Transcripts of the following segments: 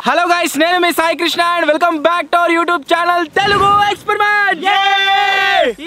Hello guys, నేను మీ Sai Krishna and welcome back to our YouTube channel Telugu experiment.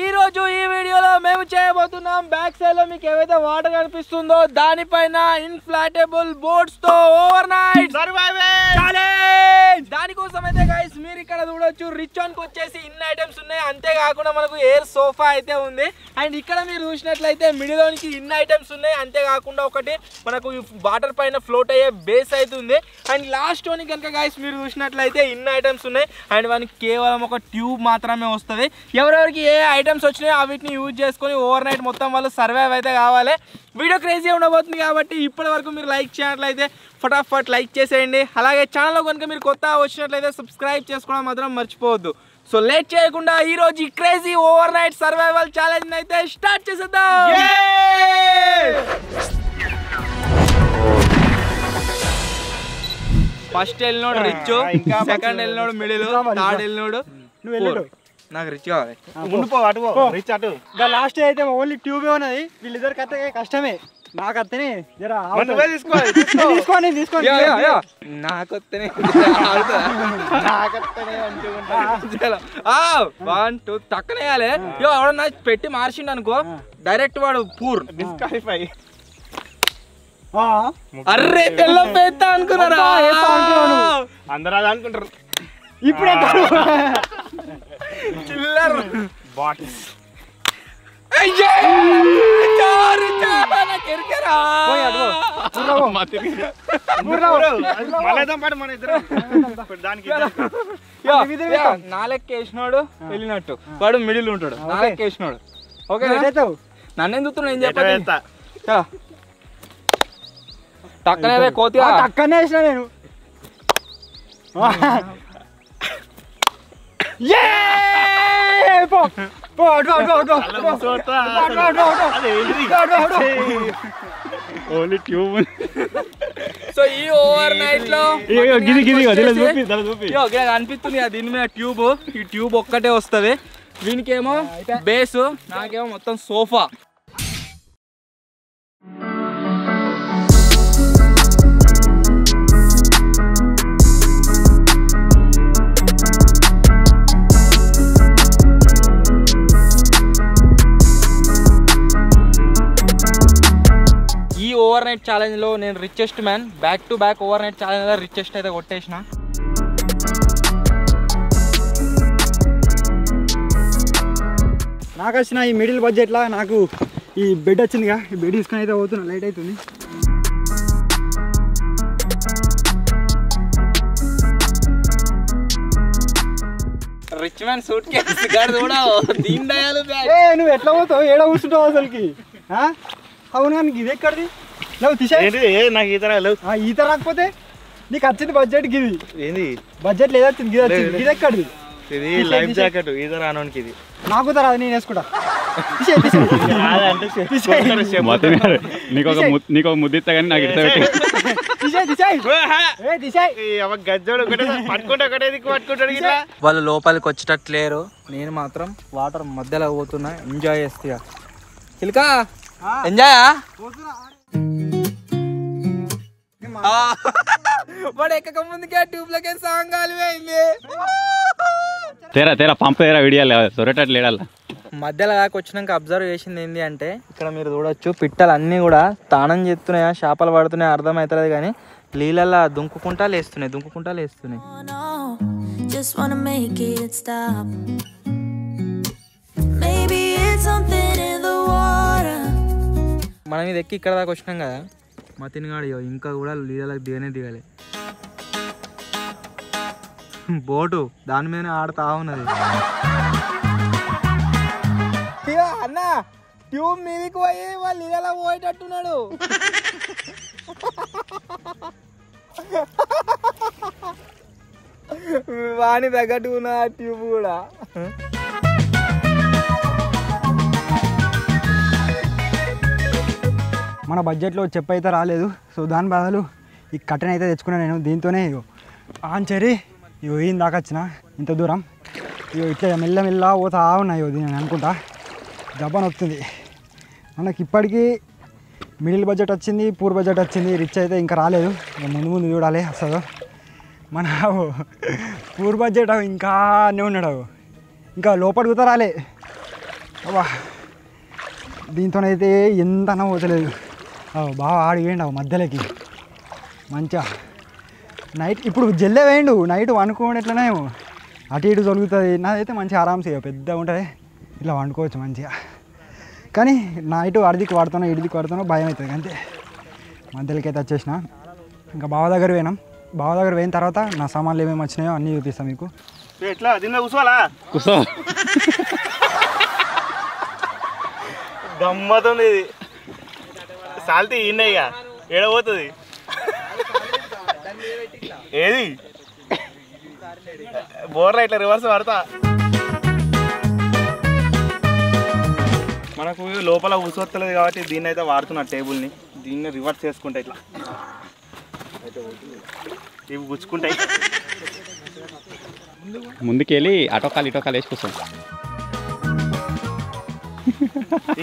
ఈ రోజు ఈ వీడియోలో మేము చేయబోతున్నాం బ్యాక్ సైడ్ లో మీకు ఏవైతే వాటర్ కనిపిస్తుందో దానిపైన ఇన్ఫ్లాటబుల్ బోట్స్ తో ఓవర్ నైట్ సర్వైవల్ ఛాలెంజ్. దానికోసం అయితే గైస్ మీరు ఇక్కడ చూడొచ్చు, రిచ్ ఆన్ కి వచ్చేసి ఇన్ని ఐటమ్స్ ఉన్నాయి. అంతేకాకుండా మనకు ఎయిర్ సోఫా అయితే ఉంది. అండ్ ఇక్కడ మీరు చూసినట్లయితే మిడిల్ లోనికి ఇన్ని ఐటమ్స్ ఉన్నాయి. అంతేకాకుండా ఒకటి మనకు వాటర్ పైన ఫ్లోట్ అయ్యే బేస్ అయితే ఉంది. అండ్ లాస్ట్ లోని కనుక గైస్ మీరు చూసినట్లయితే ఇన్ని ఐటమ్స్ ఉన్నాయి. అండ్ మనకి కేవలం ఒక ట్యూబ్ మాత్రమే వస్తుంది. ఎవరెవరికి ఏ ఐటమ్స్ వచ్చినాయో వీటిని యూజ్ చేసుకొని ఓవర్ నైట్ మొత్తం వాళ్ళు సర్వైవ్ అయితే కావాలి. వీడియో క్రేజీ ఉండబోతుంది కాబట్టి ఇప్పటి వరకు మీరు లైక్ చేయనట్లయితే ఫటాఫట్ లైక్ చేసేయండి. అలాగే ఛానల్లో కనుక మీరు కొత్త వచ్చినట్లయితే సబ్స్క్రైబ్ చేసుకోవడం మాత్రం మర్చిపోవద్దు. సో లేట్ చేయకుండా ఈ రోజు ఈ crazy overnight survival challenge అయితే స్టార్ట్ చేసేద్దాం. ఫస్ట్ వెళ్ళినోడు రిచ్, సెకండ్ వెళ్ళినోడు మిడిల్, థర్డ్ వెళ్ళినోడు నాకు రిచ్ కావాలి. రిచ్ అటు లాస్ట్ అయితే ఓన్లీ ట్యూబే ఉన్నది. వీళ్ళిద్దరికి అయితే కష్టమే. నాకు అత్తనే తీసుకోండి నాకొత్తనే 1 2 టక్కన వేయాలి. ఎవడన్నా పెట్టి మార్చిండు అనుకో డైరెక్ట్ వాడు పూర్ డిస్క్వాలిఫై. అర్రే తెల్ల పెద్ద అనుకున్నారా? అందరూ అది అనుకుంటారు. ఇప్పుడే చిల్లర్ బాటిల్స్ నాలెక్క వేసినాడు వెళ్ళినట్టు వాడు మిడిల్ ఉంటాడు. నాలెక్క వేసినాడు ఓకే. నన్ను ఎందుకు ఏం చెప్పాలి? టక్కనే కోతి టక్కనే వేసిన నేను. Only tube. సో ఈ ఓవర్ నైట్ లో అనిపిస్తుంది దీని మీద ట్యూబ్. ఈ ట్యూబ్ ఒక్కటే వస్తుంది. వీనికేమో బేస్, నాకేమో మొత్తం సోఫా. ఈ ఓవర్ నైట్ ఛాలెంజ్ లో నేను richest man. Back to back over night challenge లో రిచెస్ట్ అయితే కొట్టేసిన. నాకు వచ్చిన ఈ మిడిల్ బడ్జెట్ లా నాకు ఈ బెడ్ వచ్చిందిగా. ఈ బెడ్ తీసుకొని అయితే పోతున్నా. లైట్ అవుతుంది. రిచ్ మ్యాన్ సూట్ కేసు గాడు కూడా దీని దయాలు. నువ్వు ఎట్లా పోతావు? ఏడ కూర్చుంటావు అసలుకి? అవునా, నీకు ఇది ఎక్కడిది? నాకు ఈత రాకపోతే నీకు వచ్చింది బడ్జెట్ గిది. ఏంది బడ్జెట్ లేదా? ఇది ఎక్కడిది? ఇది లైఫ్ జాకెట్. ఈత రానోనికి ఇది. నాకు రాదు, నేను వేసుకుంటా. నీకు ముద్దు ఇస్తా కానీ నాకు వాళ్ళు లోపలికి వచ్చేటట్లేరు. నేను మాత్రం వాటర్ మధ్యలో పోతున్నా. ఎంజాయ్ చేస్తా. చిల్కా ఎంజాయ్. వాడు ఎక్కక ముందుకే ట్యూబ్ లకే సాంగ్ కాలిపోయింది. తేరా పంప తేరా వీడియాలి సొరటట్లు ఏడాల. మధ్యలో దాకా వచ్చినాక అబ్జర్వ్ చేసింది ఏంటి అంటే, ఇక్కడ మీరు చూడొచ్చు పిట్టలు అన్నీ కూడా తానం చేస్తున్నాయా చేపలు పడుతున్నాయా అర్థమవుతలేదు కానీ నీళ్ళల్లో దుంకుకుంటా లేస్తున్నాయి. మనం ఇది ఎక్కి ఇక్కడ దాకా వచ్చినాం కదా, మా తినగాడు ఇంకా కూడా నీళ్ళకి దిగాలి. బోటు దాని మీద ఆడుతా ఉన్నది. అన్న ట్యూబ్ మీదకి పోయి వాళ్ళు నీళ్ళలో పోయేటట్టున్నాడు. వాణి తగ్గట్టుకున్న ట్యూబ్ కూడా. మన బడ్జెట్లో చెప్పు అయితే రాలేదు. సో దాని బదులు ఈ కట్టెన్ అయితే తెచ్చుకున్నాను నేను. దీంతోనే ఆంచరి ఈయన దాకా వచ్చిన ఇంత దూరం. ఇట్లా మెల్ల పోతా ఉన్నాయి. దీన్ని అనుకుంటా జపాన్ వస్తుంది మనకి. ఇప్పటికీ మిడిల్ బడ్జెట్ వచ్చింది, పూర్ బడ్జెట్ వచ్చింది. రిచ్ అయితే ఇంకా రాలేదు. ముందు చూడాలి అసలు. మన పూర్ బడ్జెట్ ఇంకా అన్నీ ఉన్నాడు ఇంకా లోపలికి కుదరాలే అబ్బా దీంతోనైతే ఎంత అన్న పోతలేదు బాగా ఆడిపోయిండు మధ్యలోకి మంచిగా నైట్ ఇప్పుడు జల్లే వేయండు నైట్ వండుకోండి ఎట్లనేమో అటు ఇటు తొలుగుతుంది నాదైతే మంచిగా ఆరామ్సే పెద్దగా ఉంటుంది ఇట్లా వండుకోవచ్చు మంచిగా కానీ నైట్ అడిదికి వాడుతానో ఇడిదికి వాడుతానో భయం అవుతుంది అంతే మధ్యలోకి అయితే వచ్చేసిన ఇంకా బావ దగ్గర పోయినాం బావ దగ్గర పోయిన తర్వాత నా సామాన్లు ఏమేమి వచ్చినాయో అన్నీ చూపిస్తాను మీకు ఎట్లా దీనిలో కూర్చోవాలా కూర్చో గమ్మతుంది ఇది సాల్తీ ఇన్నయ్యా ఏడబోతుంది ఏది బోర్రా ఇట్లా రివర్స్ పడతా మనకు లోపల కూర్చోత్తలేదు కాబట్టి దీన్ని అయితే వాడుతున్నా టేబుల్ని దీన్ని రివర్స్ చేసుకుంటా ఇట్లా ఇవి గుచ్చుకుంటాయి ముందుకెళ్ళి అటోకాలు ఇటోకాలు వేసుకొస్తాం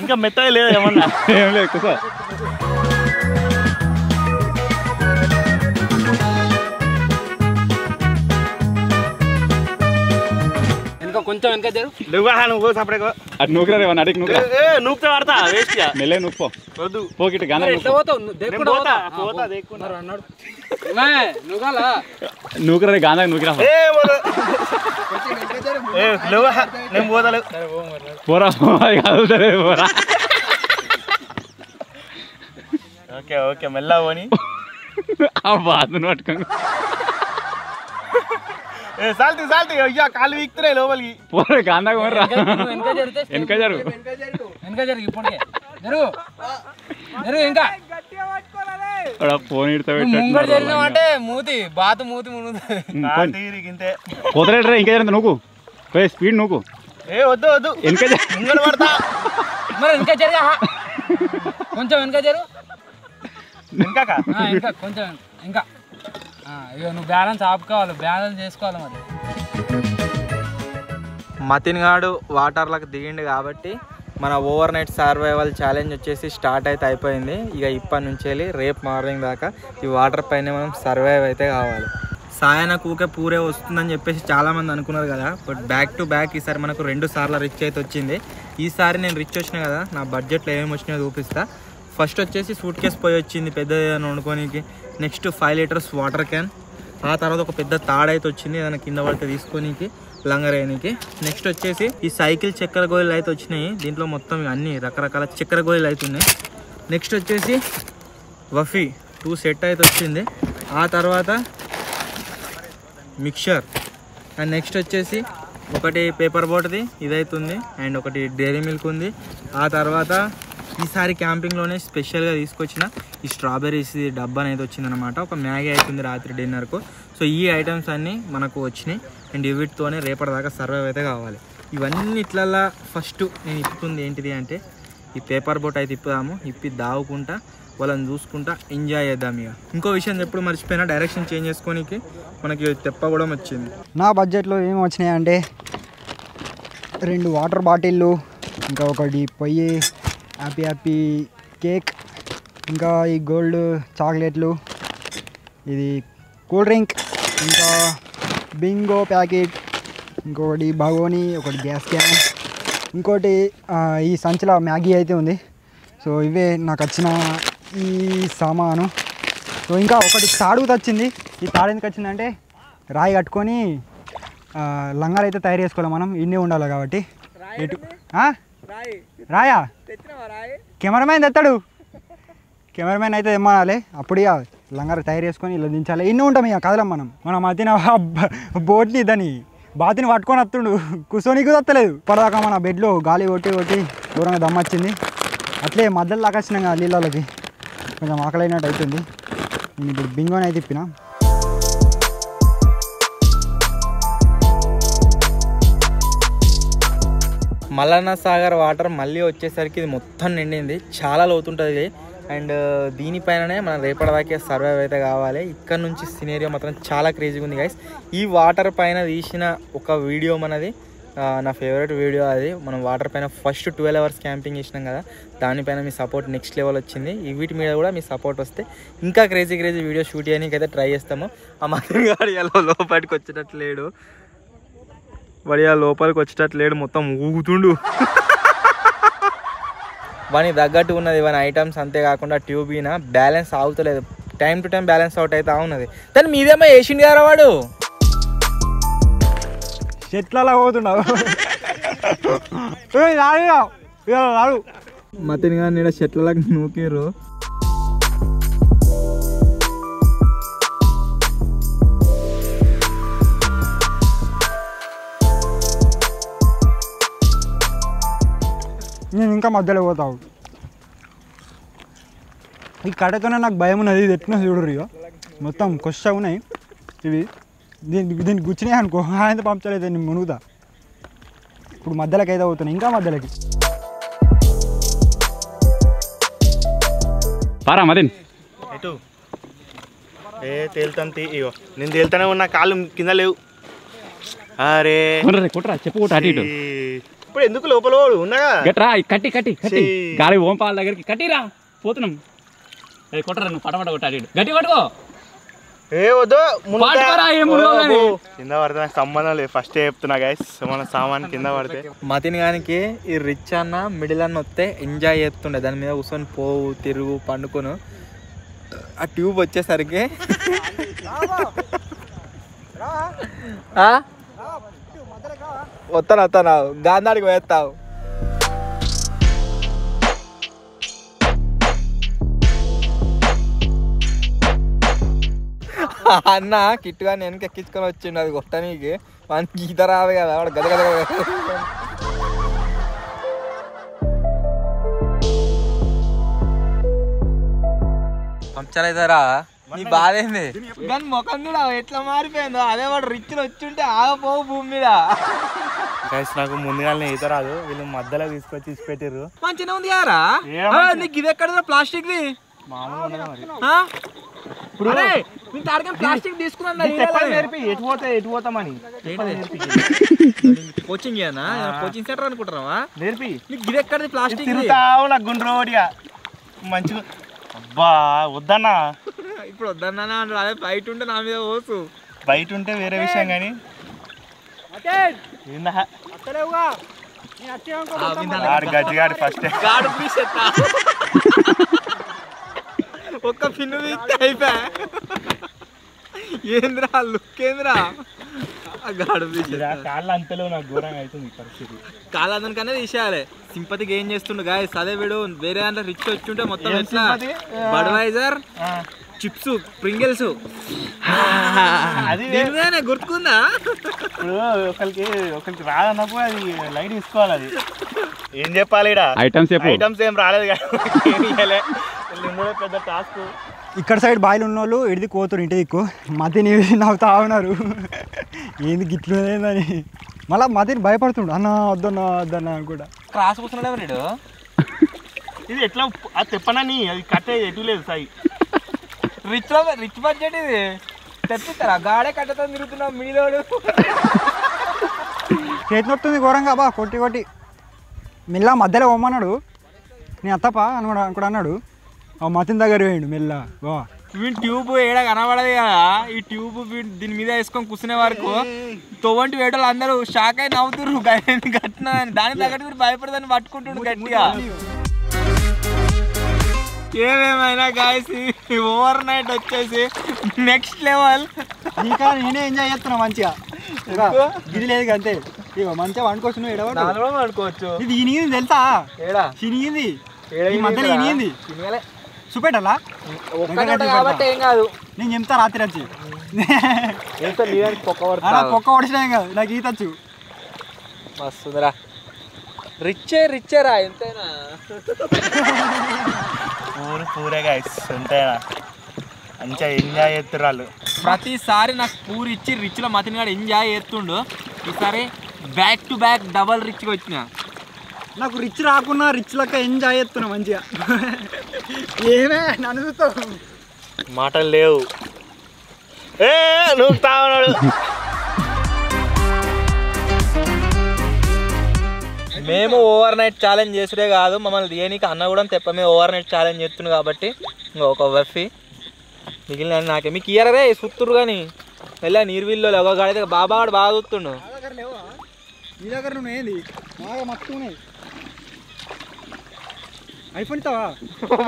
ఇంకా మెత్తగా లేదు ఏమన్నా ఏం లేదు కూర్చో కొంచెం వెనక నువ్వు సపరేట్ అటు నూకరా రేవన్నా అడిగి నూకరా నూకుతా పడతా వేస్ట్ మెల్లే నూకో వద్దు పోకిట్టు గాంధీ నూకరా గాంధీ నూకిరా నేను పోతాను పోరా పోరా ఓకే ఓకే మెల్ల పోని ఆ బాధను పట్టుకోండి సాల్తీ సాల్తీ అయ్యా కాళ్ళు వీక్తున్నాయి లోపలికి పోరా గాంధా పోరా వెనక జరుగు ఇప్పటికే జరుగు జరుగు ఇంకా ఫోన్ ముంగడు జరిగినామంటే మూతి బాతు మూతి ఇంతే కుదరేట్రా ఇంకా జరుగుతుంది నువ్వు స్పీడ్ నువ్వు ఏ వద్దు వద్దు వెనక ముంగడు పడతా మరి వెనక జరిగా కొంచెం వెనక జరుగు ఇంకా ఇంకా కొంచెం ఇంకా ఇక నువ్వు బ్యాలెన్స్ ఆపుకోవాలి బ్యాలెన్స్ చేసుకోవాలి మరి మతిన్ గాడు వాటర్లకు దిగిండు కాబట్టి మన ఓవర్ నైట్ సర్వైవల్ ఛాలెంజ్ వచ్చేసి స్టార్ట్ అయితే అయిపోయింది ఇక ఇప్పటి నుంచి వెళ్ళి రేపు మార్నింగ్ దాకా ఈ వాటర్ పైన మనం సర్వైవ్ అయితే కావాలి సాయన కూకే పూరే వస్తుందని చెప్పేసి చాలామంది అనుకున్నారు కదా బట్ బ్యాక్ టు బ్యాక్ ఈసారి మనకు 2 సార్లు రిచ్ అయితే వచ్చింది ఈసారి నేను రిచ్ వచ్చినా కదా నా బడ్జెట్లో ఏమేమి వచ్చినాయో చూపిస్తా ఫస్ట్ వచ్చేసి సూట్ కేస్ పోయి వచ్చింది పెద్దది వండుకోనికి నెక్స్ట్ 5 లీటర్స్ వాటర్ క్యాన్ ఆ తర్వాత ఒక పెద్ద తాడైతే వచ్చింది ఏదైనా కింద పడితే తీసుకోనికి లంగరేయనికి నెక్స్ట్ వచ్చేసి ఈ సైకిల్ చక్కెర గోళీలు అయితే వచ్చినాయి దీంట్లో మొత్తం అన్ని రకరకాల చక్కెర గోళీలు అయితే ఉన్నాయి నెక్స్ట్ వచ్చేసి వఫీ 2 సెట్ అయితే వచ్చింది ఆ తర్వాత మిక్చర్ అండ్ నెక్స్ట్ వచ్చేసి ఒకటి పేపర్ బోట్ది ఇదైతుంది అండ్ ఒకటి డైరీ మిల్క్ ఉంది ఆ తర్వాత ఈసారి క్యాంపింగ్లోనే స్పెషల్గా తీసుకొచ్చిన ఈ స్ట్రాబెర్రీస్ డబ్బా అనేది వచ్చిందనమాట ఒక మ్యాగీ అవుతుంది రాత్రి డిన్నర్కు సో ఈ ఐటమ్స్ అన్నీ మనకు వచ్చినాయి అండ్ వీటితోనే రేపటిదాకా సర్వైవ్ అయితే కావాలి ఇవన్నిట్లల్లా ఫస్ట్ నేను ఇప్పుతుంది ఏంటిది అంటే ఈ పేపర్ బోట్ అయితే ఇప్పుదాము ఇప్పి దావుకుంటా వాళ్ళని చూసుకుంటా ఎంజాయ్ చేద్దాం ఇక ఇంకో విషయం ఎప్పుడు మర్చిపోయినా డైరెక్షన్ చేంజ్ చేసుకోనికి మనకి తెప్ప కూడా వచ్చింది నా బడ్జెట్లో ఏమి వచ్చినాయి అంటే 2 వాటర్ బాటిళ్ళు ఇంకా ఒకటి పొయ్యి హ్యాపీ కేక్ ఇంకా ఈ గోల్డ్ చాక్లెట్లు ఇది కూల్ డ్రింక్ ఇంకా బింగో ప్యాకెట్ ఇంకొకటి బగోని ఒకటి గ్యాస్ క్యాన్ ఇంకోటి ఈ సంచిలో మ్యాగీ అయితే ఉంది సో ఇవే నాకు వచ్చిన ఈ సామాను సో ఇంకా ఒకటి తాడు వచ్చింది ఈ తాడు ఎందుకు వచ్చిందంటే రాయి కట్టుకొని లంగాలు అయితే తయారు చేసుకోవాలి మనం ఇన్నే ఉండాలి కాబట్టి ఎటు రాయా కెమెరామ్యాన్ తెస్తాడు కెమెరామ్యాన్ అయితే తెమ్మనాలి అప్పుడు ఇక లంగారు తయారు చేసుకొని ఇలా దించాలి ఇన్ని ఉంటాం ఇక కదలం మనం మధ్యన బోట్ని దాన్ని బాతిని పట్టుకొని వస్తుండు కూర్చోనికి వస్తలేదు ఇప్పటిదాకా మన బెడ్లో గాలి కొట్టి దూరంగా దమ్మొచ్చింది అట్లే మధ్యలో దాకా వచ్చినాం కదా నీళ్ళకి కొంచెం ఆకలైనట్టు అవుతుంది నేను ఇప్పుడు బింగోని అయితే తిప్పిన మల్లన్న సాగర్ వాటర్ మళ్ళీ వచ్చేసరికి ఇది మొత్తం నిండింది చాలా లోతుంటుంది అండ్ దీనిపైననే మనం రేపటిదాకే సర్వైవ్ అయితే కావాలి ఇక్కడ నుంచి సినేరియో మాత్రం చాలా క్రేజీగా ఉంది గైస్ ఈ వాటర్ పైన తీసిన ఒక వీడియో మనది నా ఫేవరెట్ వీడియో అది. మనం వాటర్ పైన ఫస్ట్ 12 hours క్యాంపింగ్ చేసినాం కదా, దానిపైన మీ సపోర్ట్ నెక్స్ట్ లెవెల్ వచ్చింది. ఈ వీటి మీద కూడా మీ సపోర్ట్ వస్తే ఇంకా క్రేజీ వీడియో షూట్ చేయడానికి అయితే ట్రై చేస్తాము. ఆ మదన్ గారు ఎలా లోపలికి వచ్చేటట్లేడు, లోపలికి వచ్చేటట్లేడు, మొత్తం ఊగుతుండు. వానికి తగ్గట్టు ఉన్నది వాని ఐటమ్స్, అంతేకాకుండా ట్యూబ్ ఈయన బ్యాలెన్స్ ఆగుతలేదు, time to time balance out అవుతా ఉన్నది. దాన్ని మీదేమో వేసిండు కదా వాడు, చెట్లలో పోతున్నావు. మతిని కానీ ఇక్కడ చెట్లకి నూకిర్రు. నేను ఇంకా మధ్యలో పోతావు. ఈ కట్టతోనే నాకు భయం ఉన్నది. ఇది ఎట్లా చూడరు ఇక మొత్తం కొస్స ఉన్నాయి ఇవి. దీన్ని గుచ్చినాయి అనుకో, ఆయన పంపలేదు, నేను మునుగుతా. ఇప్పుడు మధ్యలోకి అయితే అవుతున్నాయి, ఇంకా మధ్యలోకి. పారా మదన్ ఎటు తేలుతాను. ఇగో నేను తేలుతానే ఉన్నా, కాళ్ళు కింద లేవు. అరే కుట్రా చెప్పు కుట్రా అటు ఇటు. ఇప్పుడు ఎందుకు లోపల ఉన్నాగా, గట్రా కట్టి గాలి ఓంపాల దగ్గరికి కట్టిరా పోతున్నాం. కొట్టరా నువ్వు పటపట కొట్ట అటు ఇటు గట్టి పట్టుకో. ఏ వద్దు కింద పడితే నాకు సంబంధం లేదు, ఫస్ట్ చెప్తున్నా గైస్. మన సామాన్ కింద పడితే మతిని గానికి ఈ రిచ్ అన్న మిడిల్ అన్న వస్తే ఎంజాయ్ చేస్తుండే, దాని మీద కూర్చొని పోవు తిరుగు పండుకొను. ఆ ట్యూబ్ వచ్చేసరికి వస్తాను గాంధాడికి వేస్తావు. అన్న కిట్టుగా నేను ఎక్కించుకొని వచ్చిండు అది కొట్టనీకి. వానికి గీత రాదు కదా, వాడు గద గద పంచర్ అవుతారా. నీ బాధ ఏంది కానీ ముఖం కూడా ఎట్లా మారిపోయిందో, అదే వాడు రిచ్లు వచ్చింటే ఆగపోవు భూమి మీద. గైస్ నాకు ముందుగానే ఈత రాదు, వీళ్ళు మధ్యలో తీసుకొచ్చి ఇచ్చి పెట్టిర్రు. మంచిగా ఉంది యారా. నీకు ఇది ఎక్కడ ప్లాస్టిక్ ది మామూలుగా మరి. ఇప్పుడు ప్లాస్టిక్ తీసుకున్నా ఎటు పోతామని కోచింగ్ కోచింగ్ సెంటర్ అనుకుంటున్నావా? నేర్పి నీకు ఇది ఎక్కడది ప్లాస్టిక్ తిరుగుతావు నాకు గుండ్రోడిగా మంచిగా. అబ్బా వద్దన్నా, ఇప్పుడు వద్దన్నా అంటారు. అదే బయట ఉంటే నా మీద పోసు, బయట ఉంటే వేరే విషయం కానీ గజ్జిగాడు ఫస్ట్ ఒక్క పిన్ను తీస్తే అయిపోయా. ఏంద్రా లుక్ ఏంద్రా, కాళ్ళు అంతలో నాకు ఘోరంగా అవుతుంది పరిస్థితి. కాళ్ళందరికనే తీసేయాలి. సింపతికి ఏం చేస్తుండు గాయస్, అదే వీడు వేరే దాంట్లో రిచ్ వచ్చింటే మొత్తం ఎట్లా బడ్వైజర్ చిప్స్ ప్రింగిల్స్ అది గుర్తుకుందా. ఇప్పుడు ఒకరికి రాదన్నప్పుడు అది లైట్ తీసుకోవాలి. అది ఏం చెప్పాలి ఐటమ్స్ ఏం రాలేదు కానీ పెద్ద టాస్క్. ఇక్కడ సైడ్ బాయిలు ఉన్న వాళ్ళు ఇడిది కోతురు ఇంటి దిక్కు, మతిని నవ్వుతా ఉన్నారు ఏంది గిట్లేదని. మళ్ళీ మతిని భయపడుతుండు, అన్న వద్దన్నా కూడా. క్రాస్ కూర్చున్నాడు ఎవరు ఇది ఎట్లా అది తెప్పనని, అది కట్టే ఎటు లేదు సాయి. రిచ్ బడ్జెట్ ఇది తెప్పిస్తారా, గాడే కట్టతో తిరుగుతున్నావు మీలోడు. చేతి నొస్తుంది ఘోరంగా బా, కొట్టి మెల్ల మధ్యలో పోమన్నాడు. నేను అత్తపా అనుకుడు అన్నాడు. ఆ మతిని దగ్గర వేయండు మెల్ల. వీడి ట్యూబ్ ఏడా కనబడదు కదా, ఈ ట్యూబ్ దీని మీద వేసుకొని కూర్చునే వరకు తొవ్వంటి వేటలు అందరూ షాక్ అయి నవ్వుతుర్రు గట్టిన. దాని తగ్గట్టు వీడు భయపడదని పట్టుకుంటుండు గట్టిగా. ఏమేమైనా గాయస్ ఓవర్ నైట్ వచ్చేసి నెక్స్ట్ లెవెల్. ఇంకా నేనే ఎంజాయ్ చేస్తున్నా మంచిగా, ఇది లేదు అంతే. ఇక మంచిగా వండుకోవచ్చు, నువ్వు ఎడవ వండుకోవచ్చు. ఇది ఇనిగింది తెలుసా, ఏడా చినిగింది ఈ మధ్యలో ఇనిగింది. చూపెట్టాలా కాబట్టి ఏం కాదు, నేను చెప్తా రాత్రి వచ్చి పొక్క పడిచినా ఏం కాదు, నాకు ఈతచ్చు. మస్తుందిరా, రిచ్చేరా ఎంతైనా. పూరే గైస్ ఎంతైనా మంచిగా ఎంజాయ్ చేస్తారు వాళ్ళు. ప్రతిసారి నాకు పూరి ఇచ్చి రిచ్లో మతిని గారు ఎంజాయ్ చేస్తుండు. ఈసారి బ్యాక్ టు బ్యాక్ డబల్ రిచ్గా వచ్చిన. నాకు రిచ్ రాకున్నా రిచ్ లెక్క ఎంజాయ్ చేస్తున్నా మంచిగా. ఏమే నన్ను చూస్తావు, మాటలు లేవు. నువ్వు తావనాడు మేము ఓవర్ నైట్ ఛాలెంజ్ చేసుడే కాదు, మమ్మల్ని దేనికి అన్న కూడా తెప్ప మేము ఓవర్ నైట్ ఛాలెంజ్ చేస్తున్నాం కాబట్టి ఇంకా ఒక బర్ఫీ మిగిలిన నాకే మీకు ఇయ్యరే సుత్తురు కానీ వెళ్ళా నీరువిల్లో ఒక గాడైతే బాబా వాడు బాగా చూస్తుండు. నీ దగ్గర నువ్వు ఏంది బాగా మత్తున్నాయి ఐఫోన్ ఇస్తావా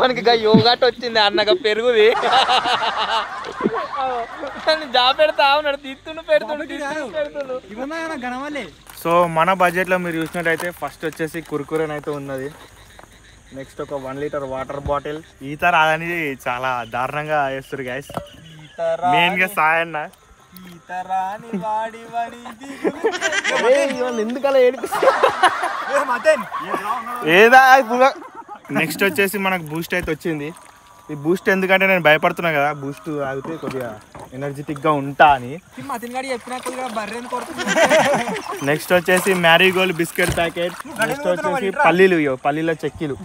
మనకి యోగాట్ వచ్చింది అన్నగా పెరుగుది జా పెడతా ఉన్నాడు తిత్తుండు పెడుతుండు ఇవన్నా గణవాళ్ళే. సో మన బడ్జెట్లో మీరు చూసినట్టయితే ఫస్ట్ వచ్చేసి కుర్కురేన్ అయితే ఉన్నది. నెక్స్ట్ ఒక 1 లీటర్ వాటర్ బాటిల్. ఈత రాదని చాలా దారుణంగా వేస్తారు గైస్. మెయిన్గా సాయన్న ఎందుకలా ఏదా. నెక్స్ట్ వచ్చేసి మనకు బూస్ట్ అయితే వచ్చింది. ఈ బూస్ట్ ఎందుకంటే నేను భయపడుతున్నా కదా, బూస్ట్ తాగితే కొద్దిగా ఎనర్జెటిక్గా ఉంటా అని. నెక్స్ట్ వచ్చేసి మ్యారీగోల్డ్ బిస్కెట్ ప్యాకెట్. నెక్స్ట్ వచ్చేసి పల్లీల చెక్కీలు.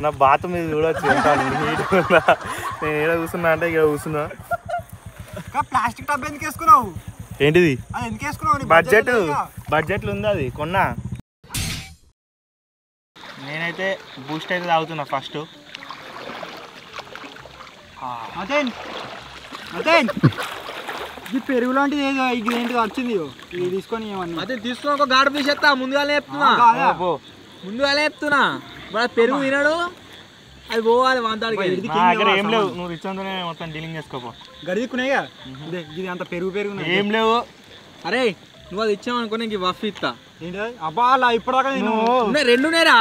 నా బాత్ మీద చూడొచ్చు ఎంత నీట్గా ఉందా. నేను ఏదో కూర్చున్నా అంటే ఇక్కడ కూర్చున్నా. ప్లాస్టిక్ టబ్ ఎందుకు వేసుకున్నావు? ఏంటిది అది ఎందుకు వేసుకున్నావు? బడ్జెట్లు ఉంది అది కొన్నా. నేనైతే బూస్ట్ అయితే తాగుతున్నా ఫస్ట్. ఇది పెరుగు లాంటిది ఏదో ఇది ఏంటిది వచ్చింది ఇది తీసుకొని అదే తీసుకుని ఒక గాడి పీసేస్తా ముందుగానే చెప్తున్నా మన పెరుగు తినడు అది పోవాలి వాంతాడికి. ఏం లేవు, నువ్వు రిచ్ అంతనే మొత్తం డీలింగ్ చేసుకోపో. గడిదిక్కున్నాయిగా ఇది అంత పెరుగు ఏం లేవు. అరే నువ్వు అది ఇచ్చావనుకో నీకు వఫ్ ఇస్తా. ఏంటి అబ్బా అలా ఇప్పటిదాకా నేను రెండు నేరా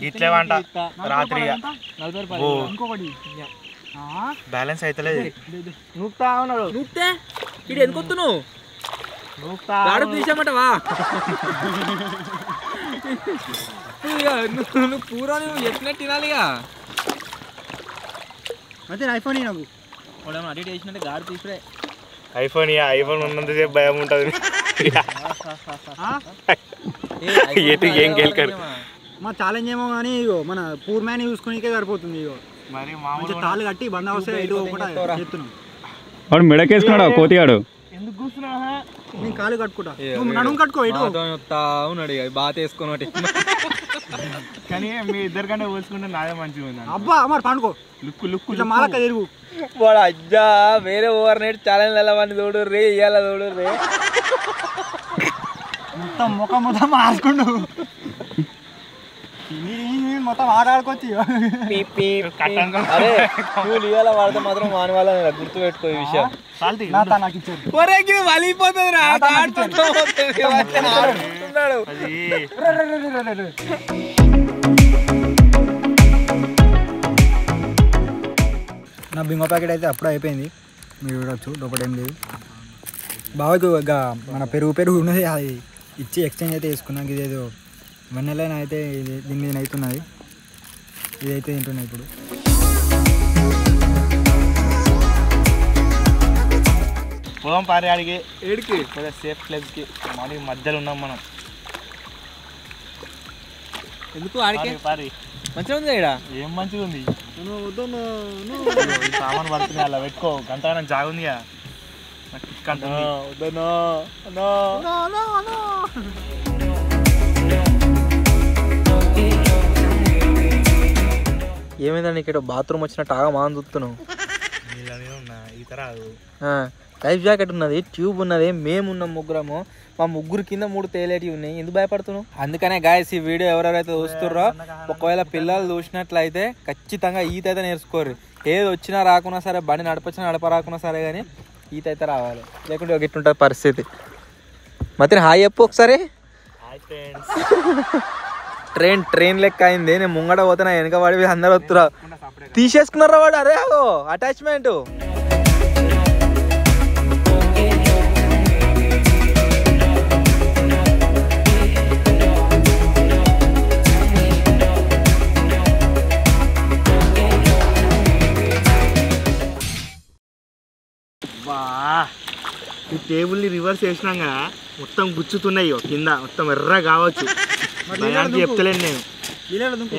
ఇట్లేవంట రాత్రి ఇంకొకటి బ్యాలెన్స్ అవుతలేదు. నూపుతా ఉన్నాడు. నూపితే ఇది ఎందుకొత్తు నువ్వు గాడు తీసామంటవా? నువ్వు పూరా నువ్వు చెప్పినట్టు తినాలిగా. అయితే ఐఫోన్ నాకు వాడేమో అడిట్ చేసినట్టే గాడు తీసుడే. ఐఫోన్ ఉన్నంతసేపు భయం ఉంటుంది. ఎటు ఏం గెలకాడు. మా ఛాలెంజ్ ఏమో కానీ ఇగో మన పూర్ మ్యాన్ చూసుకునికే సరిపోతుంది. ఇగో మరి మంచి తాళ్ళు కట్టి బంద వస్తే ఇటు కూడా చేస్తున్నాం. వాడు మెడకేసుకున్నాడు కోతిగాడు. ఎందుకు కూర్చున్నా? నేను కాలు కట్టుకుంటా, నడుము కట్టుకో. ఇటు ఉన్నాడు బాగా వేసుకున్నట్టు. కానీ మీ ఇద్దరికంటే పోల్చుకుంటే నాదే మంచిగా ఉంది. అబ్బా మరి పండుకో లుక్కు ఇట్లా మాలక్క తిరుగు. వాడు అజ్జా వేరే ఓవర్ నైట్ ఛాలెంజ్ వెళ్ళమని చూడు రే ఇయ్యాల చూడు రే మొత్తం ముఖం మార్చుకుండు. మొత్తం ఆడాడుకోవచ్చు. అరే నువ్వు ఇయ్యాల వాడితే మాత్రం మాని వాళ్ళ గుర్తు పెట్టుకో ఈ విషయం. నాకు ఇచ్చారు వలిపోతుంది రా నా బింగో ప్యాకెట్ అయితే అప్పుడు అయిపోయింది. మీరు చూడవచ్చు లోపల ఏం లేదు. బాగా మన పెరుగు ఉన్నది అది ఇచ్చి ఎక్స్చేంజ్ అయితే వేసుకున్నాక ఇదేదో వెన్నెలైనా అయితే ఇది దీని మీద అవుతున్నది. ఇదైతే తింటున్నాయి ఇప్పుడు. పొలం పారి అడిగి ఏడికి సేఫ్ ప్లేస్కి మరి మధ్యలో ఉన్నాం మనం. ఎందుకు ఆడికి పారి మంచిగా ఉంది ఇక్కడ. ఏం మంచిగా ఉంది. సామాన్ పడుతుంది అలా పెట్టుకో. గంట జాగుందిగా ఏమైందండి ఇక్కడ బాత్రూమ్ వచ్చినట్టు ఆగా మాని చూస్తున్నావు. లైఫ్ జాకెట్ ఉన్నది, ట్యూబ్ ఉన్నది, మేమున్నాం ముగ్గురము. మా ముగ్గురు కింద 3 తేలేటివి ఉన్నాయి. ఎందుకు భయపడుతున్నావు? అందుకనే గాయస్ ఈ వీడియో ఎవరెవరైతే చూస్తున్నారో ఒకవేళ పిల్లలు చూసినట్లయితే ఖచ్చితంగా ఈత అయితే నేర్చుకోరు. ఏది వచ్చినా రాకున్నా సరే, బండి నడపచ్చినా రాకున్నా సరే కానీ ఈత అయితే రావాలి, లేకుంటే ఒక ఇట్టుంటుంది పరిస్థితి. మరి హాయ్ చెప్పు ఒకసారి. ట్రైన్ లెక్క అయింది. నేను ముంగడ పోతున్నా, వెనక వాడి అందరు వస్తురా తీసేసుకున్నారా వాడు. అరే అగో అటాచ్మెంట్. ఈ టేబుల్ని రివర్స్ చేసినాక మొత్తం గుచ్చుతున్నాయి కింద, మొత్తం ఎర్ర కావచ్చు. చెప్తలేను నేను.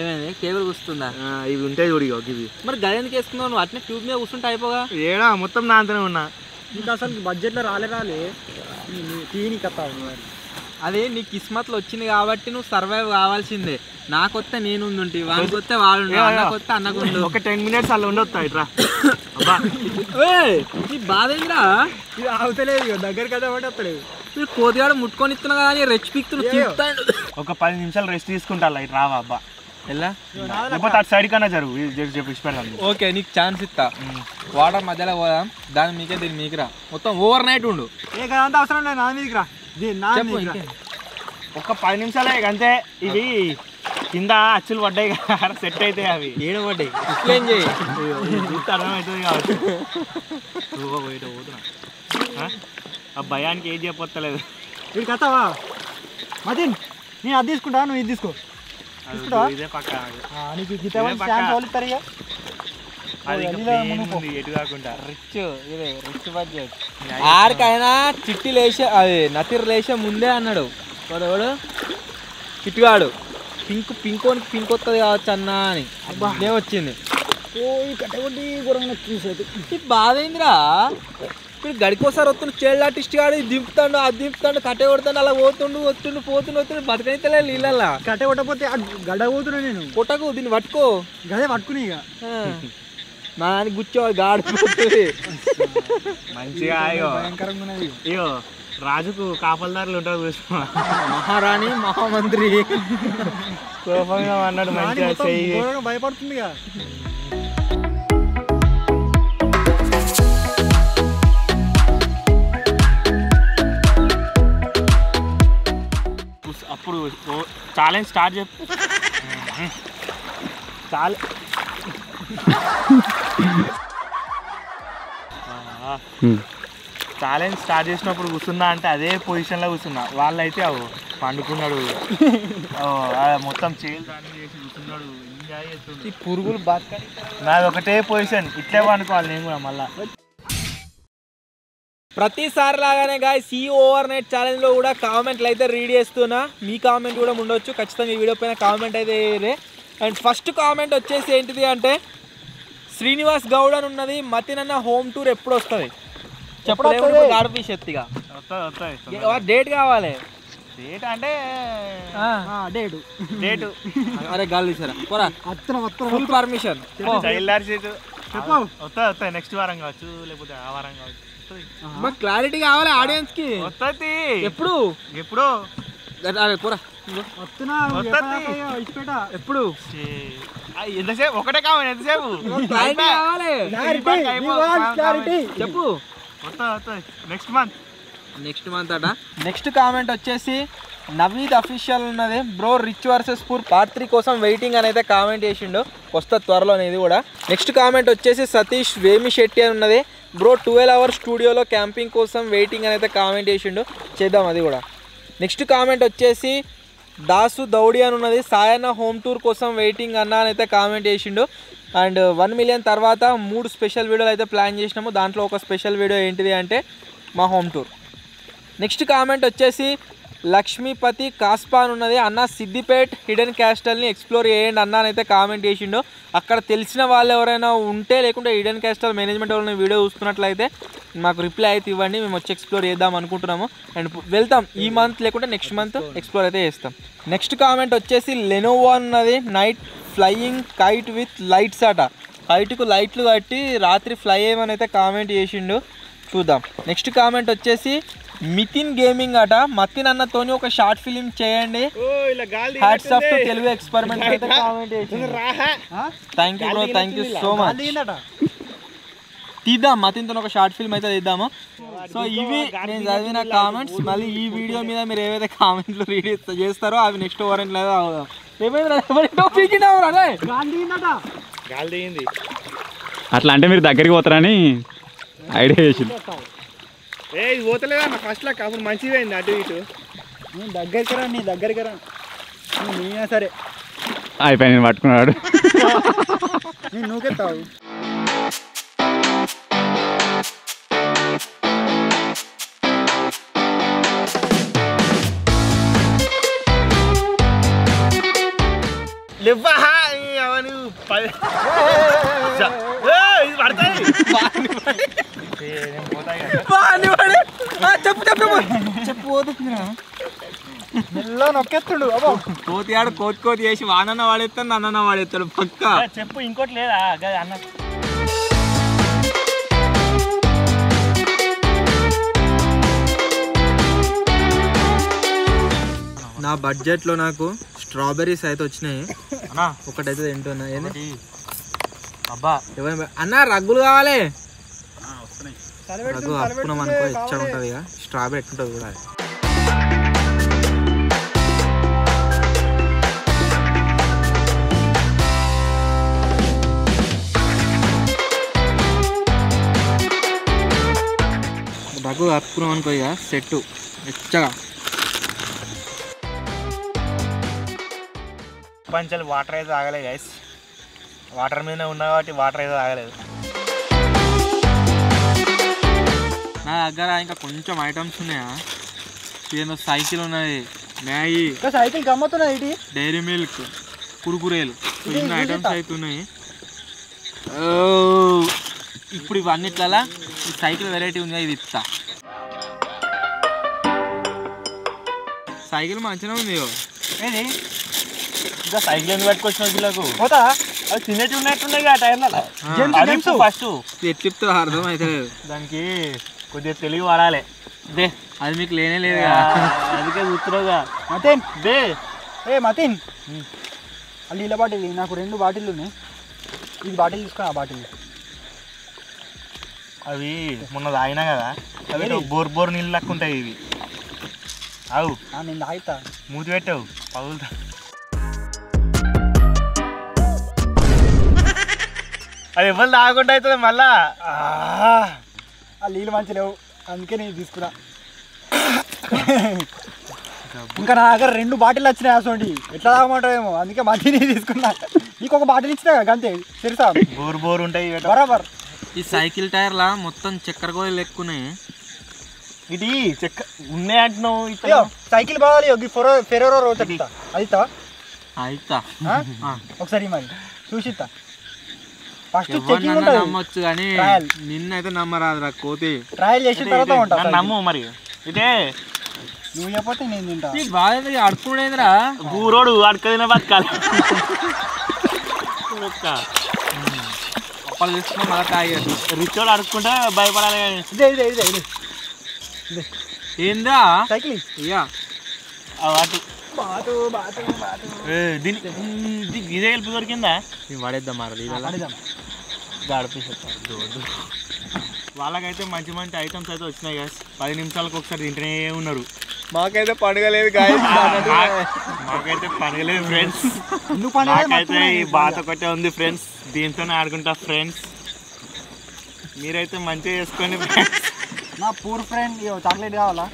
ఏమైంది కేబుల్ కూర్చుందా? ఇవి ఉంటాయి చూడు ఇవి. మరి గది ఎందుకు వేసుకున్నావు నువ్వు? అట్నే ట్యూబ్ మీద కూర్చుంటే అయిపోగా. ఏడా మొత్తం నా అంతనే ఉన్నా. నీకు అసలు బడ్జెట్లో రాలే తీని కథ. అది నీ కిస్మత్లో వచ్చింది కాబట్టి నువ్వు సర్వైవ్ కావాల్సిందే. నాకొస్తే నేను ఉండుంటి, వాడికి వస్తే వాడు, అన్నకొస్తే అన్నకుండు. ఒక 10 minutes అలా ఉండొస్తా ఇట్రా. నీ బాధ ఏంద్రా? ఇది అవుతలేదు, దగ్గర కదా పడి వస్తలేదు. మీరు కోతిగాడు ముట్టుకొని ఇస్తున్నా కానీ రెచ్ పిక్తున్నాడు. ఒక 10 నిమిషాలు రెస్ట్ తీసుకుంటా ఇటు రావా అబ్బా. ఎలా లేకపోతే అటు సైడ్ కన్నా జరుగు చెప్పి పెడతాను. ఓకే నీకు ఛాన్స్ ఇస్తా. వాటర్ మధ్యలో పోదాం, దాని మీకే దీని మీకురా. మొత్తం ఓవర్ నైట్ ఉండు. ఏ అంత అవసరం లేదు, నా మీదకి రా. ఒక 10 నిమిషాలే అంతే. ఇవి కింద అచ్చులు పడ్డాయి కదా, సెట్ అయితే అవి ఏడ పడ్డాయి. ఎక్స్ప్లెయిన్ చేయి, చూస్తే అర్థమవుతుంది కాబట్టి. పోతున్నా ఆ భయానికి ఏం చెప్పలేదు. వీడు కథవా మతిన్, నేను అది తీసుకుంటా, నువ్వు ఇది తీసుకో. ఇదే పక్క నీకు గీత వాళ్ళు ఇస్తారు ఇక. అది ఎటు కాకుండా రిచ్, ఇదే రిచ్ బడ్జెట్. ఆడికైనా చిట్టి లేచే, అది నతిర్ లేచే ముందే అన్నాడు వాడు చిట్టుగాడు, పింకోనికి పింక్ వస్తుంది కావచ్చు అన్నా అని. నేను వచ్చింది బాధ అయిందిరా. ఇప్పుడు గడికోసారి వస్తుండు చైల్డ్ ఆర్టిస్ట్ గాడు, దింపుతాడు అది దింపుతాడు, కట్టే కొడతాడు, అలా పోతుండు వస్తుండు పోతుండు బతకైతే నీళ్ళల్లా. కట్టే కొట్టకపోతే గడ్డ పోతున్నా నేను. కొట్టకు, దీన్ని పట్టుకో. గదే పట్టుకుని ఇక నా అని కూర్చోవాలి గాడి మంచిగా. భయంకరంగా ఉన్నది. అయ్యో రాజుకు కాపల్దారులు ఉంటారు చూసుకో. మహారాణి మహామంత్రి కోపంగా అన్నాడు, మంచిగా భయపడుతుంది ఇక. అప్పుడు ఛాలెంజ్ స్టార్ట్ చెప్పు. ఛాలెంజ్ స్టార్ట్ చేసినప్పుడు కూర్చున్నా అంటే అదే పొజిషన్లో కూర్చున్నా. వాళ్ళైతే అవు పండుకున్నాడు, మొత్తం చేలు దాన్ని చేసి కూర్చున్నాడు, ఎంజాయ్ చేస్తున్నాడు. ఈ పురుగులు బతకని నాది ఒకటే పొజిషన్, ఇట్లే పండుకోవాలి నేను కూడా. మళ్ళా ప్రతిసారి లాగానే గాయ్స్ ఈ ఓవర్ నైట్ ఛాలెంజ్లో కూడా కామెంట్లు అయితే రీడ్ చేస్తున్నా. మీ కామెంట్ కూడా ఉండొచ్చు, ఖచ్చితంగా ఈ వీడియో పైన కామెంట్ అయితే వేయరే. అండ్ ఫస్ట్ కామెంట్ వచ్చేసి ఏంటిది అంటే, శ్రీనివాస్ గౌడ్ అని ఉన్నది, మతిన్ అన్న హోమ్ టూర్ ఎప్పుడు వస్తుంది చెప్పలేదు గాడిపి శక్తిగా. డేట్ కావాలి. డేట్ అంటే డేటు అరే గాలి తీసారా పోరా, ఫుల్ పర్మిషన్. వస్తాయి నెక్స్ట్ వారం కావచ్చు, లేకపోతే ఆ వారం కావచ్చు. మాకు క్లారిటీ కావాలి ఆడియన్స్ కి. వస్తుంది ఎప్పుడు ఎప్పుడు పోరా ఎప్పుడు ఎంతసేపు ఒకటే కావాలి, ఎంతసేపు చెప్పు. నెక్స్ట్ మంత్ అట. నెక్స్ట్ కామెంట్ వచ్చేసి నవీద్ అఫీషియల్ ఉన్నది, bro rich versus poor part 3 కోసం వెయిటింగ్ అని అయితే కామెంట్ చేసిండు, వస్తా త్వరలో అనేది కూడా. నెక్స్ట్ కామెంట్ వచ్చేసి సతీష్ వేమిశెట్టి అని ఉన్నది, బ్రో 12 hours స్టూడియోలో క్యాంపింగ్ కోసం వెయిటింగ్ అని అయితే కామెంట్ చేసిండు, చేద్దాం అది కూడా. నెక్స్ట్ కామెంట్ వచ్చేసి దాసు దౌడి అని ఉన్నది, సాయన్న హోమ్ టూర్ కోసం వెయిటింగ్ అన్న అని అయితే కామెంట్ చేసిండు. అండ్ 1 million తర్వాత 3 స్పెషల్ వీడియోలు అయితే ప్లాన్ చేసినాము, దాంట్లో ఒక స్పెషల్ వీడియో ఏంటిది అంటే మా హోమ్ టూర్. నెక్స్ట్ కామెంట్ వచ్చేసి లక్ష్మీపతి కాస్పా అని ఉన్నది, అన్న సిద్దిపేట్ హిడెన్ క్యాస్టల్ని ఎక్స్ప్లోర్ చేయండి అన్న అని అయితే కామెంట్ చేసిండు. అక్కడ తెలిసిన వాళ్ళు ఎవరైనా ఉంటే, లేకుంటే హిడెన్ క్యాస్టల్ మేనేజ్మెంట్ వాళ్ళని వీడియో చూస్తున్నట్లయితే మాకు రిప్లై అయితే ఇవ్వండి, మేము వచ్చి ఎక్స్ప్లోర్ చేద్దాం అనుకుంటున్నాము. అండ్ వెళ్తాం ఈ మంత్ లేకుంటే నెక్స్ట్ మంత్ ఎక్స్ప్లోర్ అయితే చేస్తాం. నెక్స్ట్ కామెంట్ వచ్చేసి లెనోవో అన్నది, night flying kite with lights అట, కైట్కు లైట్లు కట్టి రాత్రి ఫ్లై అయ్యమని అయితే కామెంట్ చేసిండు, చూద్దాం. నెక్స్ట్ కామెంట్ వచ్చేసి మితిన్ గేమింగ్ అట, మతిన్ అన్నతోని ఒక షార్ట్ ఫిలిం చేయండి, hats off to Telugu experiment అయితే కామెంట్ చేసిండు. Thank you bro, thank you so much. తీద్దాం మతిన్తో ఒక షార్ట్ ఫిల్మ్ అయితే తీద్దాము. సో ఇవి నేను చదివిన కామెంట్స్. మళ్ళీ ఈ వీడియో మీద మీరు ఏవైతే కామెంట్లు రీడ్ చేస్తారో అవి నెక్స్ట్ వారెంట్ లేదా అట్లా అంటే మీరు దగ్గరికి పోతారని ఐడియా చేసింది. ఇది పోతలేదన్న ఫస్ట్ లా, కాకుండా మంచిగా అయింది అటు ఇటు. నేను దగ్గరికి రా, నీ దగ్గరికి రా, నేనే సరే అయిపోయి నేను పట్టుకున్నాడు. నేను నూకెత్తావు. చెప్పు చెప్పు చెప్పు మెల్ల నొక్కేస్తుండు అబ్బో. కోతి ఆడు కోతి చేసి వానన్న వాడేస్తాడు నన్న వాడేస్తాడు పక్క. చెప్పు ఇంకోటి లేదా అన్న. నా బడ్జెట్లో నాకు స్ట్రాబెర్రీస్ అయితే వచ్చినాయి. ఒకటైతే తింటున్నా. ఏంటి అబ్బా అన్న రగ్గులు కావాలి. రగ్గు అప్పుకున్నాం అనుకో ఇచ్చా ఉంటుంది. ఇక స్ట్రాబెర్రీ ఎట్టుంటుంది కూడా. రగ్గు కప్పుకున్నాం అనుకో ఇక సెట్టు ఎచ్చగా. పంచాలి వాటర్ అయితే తాగలేదు గైస్. వాటర్ మీదనే ఉన్నా కాబట్టి వాటర్ అయితే తాగలేదు. నా దగ్గర ఇంకా కొంచెం ఐటమ్స్ ఉన్నాయా. ఏదో సైకిల్ ఉన్నది, మ్యాగీ, సైకిల్ గమ్మతున్నాయి ఇటు. డైరీ మిల్క్, కురుకురేలు, ఇన్ని ఐటమ్స్ అయితే ఉన్నాయి. ఇప్పుడు ఇవన్నిట్లలో ఈ సైకిల్ వెరైటీ ఉంది, ఇది ఇస్తా. సైకిల్ మంచిగా ఉంది. ఏది ఇంకా సైకిల్ ఎందుకు పట్టుకొచ్చిన వీళ్ళకు? పోతా అది తినేటి ఉన్నట్టున్నాయి ఆ టైర్లలో. ఫస్ట్ ఎట్లిప్తో అర్థం అయితే లేదు. దానికి కొద్దిగా తెలివి వాడాలి. దే అది మీకు లేనే లేదు. అందుకే చూస్తున్నావుగా. మతిన్ దే మతిన్ ఆ నీళ్ళ బాటిల్ నాకు 2 బాటిల్ ఉన్నాయి. ఇది బాటిల్ తీసుకుని ఆ బాటిల్ అవి మొన్న తాగినా కదా, అవి బోర్ నీళ్ళు లెక్క ఉంటాయి ఇవి. అవు నేను తాగుతా. మూతి పెట్టావు పగులుతా. అది ఎవరు తాగకుండా అవుతుంది మళ్ళా. ఆ నీళ్ళు మంచి లేవు, అందుకే నేను తీసుకున్నా. ఇంకా నా దగ్గర 2 బాటిల్ వచ్చినాయి. అసలు ఎట్లా తాగమంటావేమో, అందుకే మంచిని తీసుకున్నా. నీకు ఒక బాటిల్ ఇచ్చినా కదా అంతే తెలుసా. బోర్ ఉంటాయి బరాబర్. ఈ సైకిల్ టైర్లా మొత్తం చక్కెర గోళీలు ఎక్కున్నాయి. ఇది చెక్క ఉన్నాయి అంటున్నావు. సైకిల్ బాగాలి ఫెరోరో రోజు అది అయితా ఒకసారి మరి చూసిస్తా. ఫస్ట్ నమ్మొచ్చు కానీ నిన్నైతే నమ్మరాదురా కోతి. ట్రయల్ చేసిన తర్వాత ఉంటా. నమ్ము మరి. ఇదే నువ్వు చెప్పతే నేను తింటా. బాగా అడుకునేదిరా. ఊరోడు అడకదిన బతకాలి. అప్పలు తీసుకున్నా మళ్ళీ తాగేది. రిచోడు అడుక్కుంటే భయపడాలి. ఏందా సైకిల్ ఇయ్యా వాటు ఇదే హెల్ప్ దొరికిందా? పడేద్దాం మరి వాళ్ళకైతే మంచి మంచి ఐటమ్స్ అయితే వచ్చినాయి కదా. 10 నిమిషాలకు ఒకసారి తింటూనే ఉన్నారు. మాకైతే పండుగ లేదు. మాకైతే పండుగ లేదు ఫ్రెండ్స్. నాకైతే ఈ బాత ఒకటే ఉంది ఫ్రెండ్స్. దీంతోనే ఆడుకుంటా ఫ్రెండ్స్. మీరైతే మంచిగా చేసుకోండి ఫ్రెండ్స్. నా పూర్ ఫ్రెండ్ చాక్లెట్ కావాలా?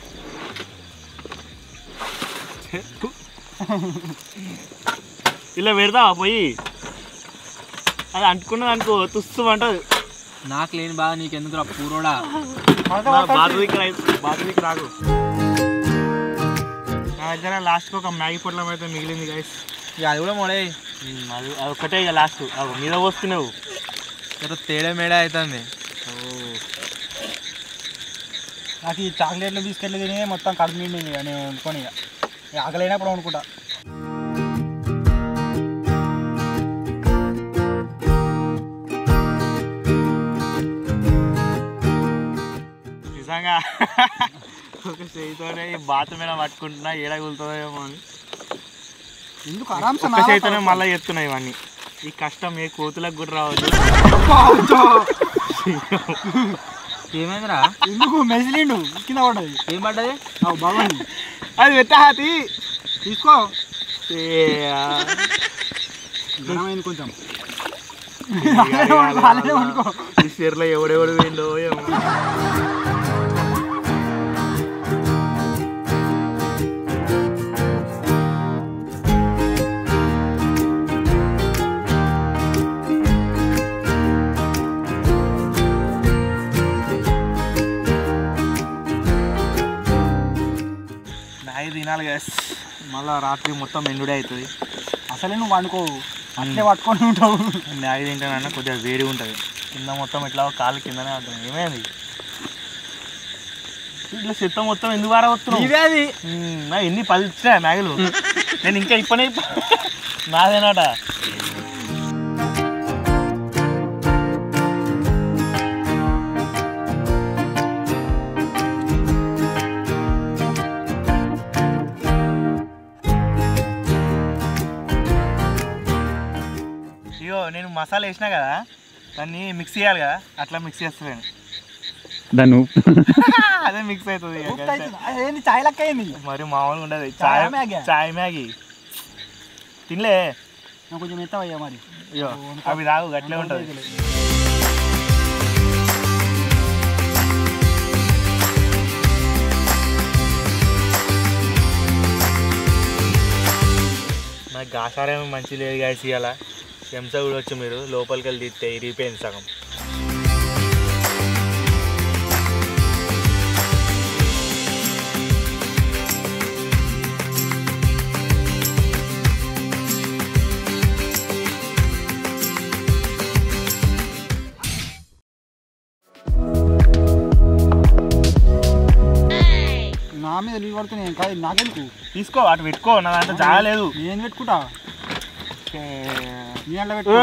ఇలా పెడతావా పోయి? అది అంటుకున్నది అనుకో తుస్సుమంటది. నాకు లేని బాగా నీకెందుకు రా పూరోడా. బాతుకి రాకు. నా దగ్గర లాస్ట్కి ఒక మ్యాగీ పొట్లం అయితే మిగిలింది గైస్. అది కూడా మొడే. అది ఒక్కటే ఇక లాస్ట్ మీద వస్తున్నావు. తేడా మేడా అవుతుంది. నాకు ఈ చాక్లెట్లు బిస్కెట్లు తిని మొత్తం కడుపు నిండింది. ఇక నేను అనుకోని ఇక ఆకలేనప్పుడు అనుకుంటా. నిజంగా ఒక చేతితోనే ఈ బాత మీద పట్టుకుంటున్నా ఏడగులుతుందేమో అని. ఎందుకు ఆరాంసా ఒక చేతితోనే మళ్ళీ చెప్తున్నాయి ఇవన్నీ. ఈ కష్టం ఏ కోతులకు కూడా రావద్దు. ఏమైందిరా? ఎందుకు మెసిలిండు కింద పడ్డది. ఏం పడ్డది? బాగుంది. అది పెట్టాతి తీసుకో. ఘనమైంది కొంచెం. అనుకో ఈ చీరలో ఎవడెవడు వేయండో ఏమో. మ్యాగీ తినాలి గ్యాస్. మళ్ళీ రాత్రి మొత్తం ఎండుడే అవుతుంది. అసలే నువ్వు అనుకో అట్లే పట్టుకొని ఉంటావు. మ్యాగీ తింటానన్నా కొద్దిగా వేడి ఉంటుంది. కింద మొత్తం ఇట్లా కాలు కిందనే ఉంటుంది. ఏమైంది? ఇట్లా చెత్త మొత్తం ఎందుకు వారవస్తున్నావు? ఇదే అది ఎన్ని 10 ఇచ్చినా మ్యాగులు నేను ఇంకా ఇప్పనే నాదేనాట. అయ్యో నేను మసాలా వేసినా కదా దాన్ని మిక్స్ చేయాలి కదా, అట్లా మిక్స్ చేస్తాను దాన్ని అదే మిక్స్ అవుతుంది. అదేంది చాయ్ లెక్క అయింది మరి మామూలుగా ఉండదు చాయ్ మ్యాగీ. చాయ్ మ్యాగీ తినలే. నాకు కొంచెం ఎత్తవయ్యా మరి. అయ్యో అవి తాగు గట్లే ఉంటుంది. నాకు గాసారేమో మంచి లేదు గాయస్. ఇవాళ చెంచా కూడా వచ్చి మీరు లోపలికి వెళ్ళి తీస్తే ఇరిగిపోయింది సగం. నా మీద నీళ్ళు పడుతున్నాయి కాదు నాకెందుకు? తీసుకో అటు పెట్టుకో, నా దాంట్లో జాగలేదు. నేను పెట్టుకుంటా నీ అంట్లో పెట్టుకో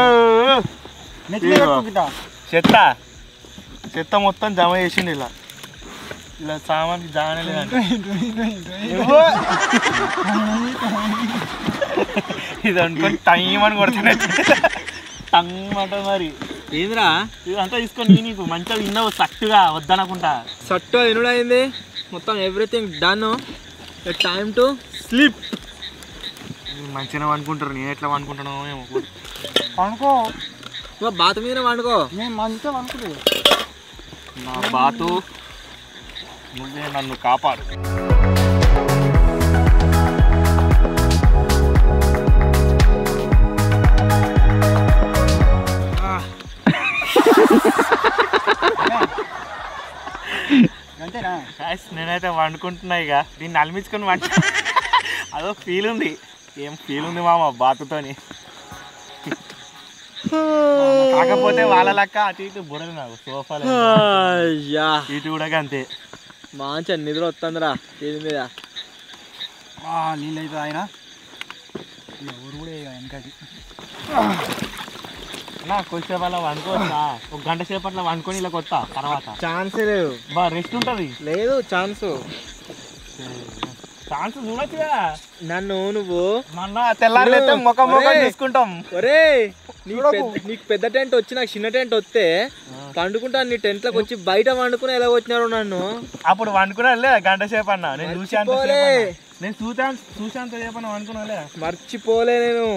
నెత్తిలో పెట్టుకుంటా. చెత్త చెత్త మొత్తం జమ చేసిండు ఇలా ఇలా సామాన్కి జాగలేదంటే ఇది అనుకొని టైం అని కొడుతున్నా టంగ్ అంట. మరి ఏంద్రా ఇదంతా తీసుకొని నీకు మంచిగా విన్నావు సట్టుగా వద్దనకుంటా. సట్టు ఎనుడైంది మొత్తం everything done. Time to sleep. మంచిగా అనుకుంటారు, నేను ఎట్లా అనుకుంటానో ఏమో. అనుకో బాతు మీద వండుకో. నేను మంచిగా అనుకుంటా. నా బాతు నువ్వే నన్ను కాపాడు. అంతేనా? నేనైతే వండుకుంటున్నా. ఇక దీన్ని అలిమించుకొని వంట అదో ఫీల్ ఉంది. ఏం ఫీల్ ఉంది మామ బాతుతోని. కాకపోతే వాళ్ళ లెక్క అటు ఇటు బుడదు నాకు సోఫాలో ఇటు కూడా అంతే. మంచిగా నిద్ర వస్తుందిరా దీని మీద. నీళ్ళు అవుతుంది ఆయన ఎవరు కూడా వెనకది. నా కొంచెం అలా వండుకోవచ్చా? ఒక గంట సేపట్లో వండుకొని ఇలా కొత్త తర్వాత ఛాన్సే లేదు. రెస్ట్ ఉంటుంది. లేదు ఛాన్స్. ఛాన్స్ చూడొచ్చు కదా. నన్ను నువ్వు మొన్న తెల్లారితే ముఖం చూసుకుంటాం. ఒరే నీకు పెద్ద టెంట్ వచ్చి నాకు చిన్న టెంట్ వస్తే పండుకుంటాను. నీ టెంట్ లోకి వచ్చి బయట వండుకుని ఎలా వచ్చినారు నన్ను? అప్పుడు వండుకున్నా గంట సేపు అన్నా. నేను చూసాంత సేపు అన్నా వండుకున్నా. మర్చిపోలే నేను.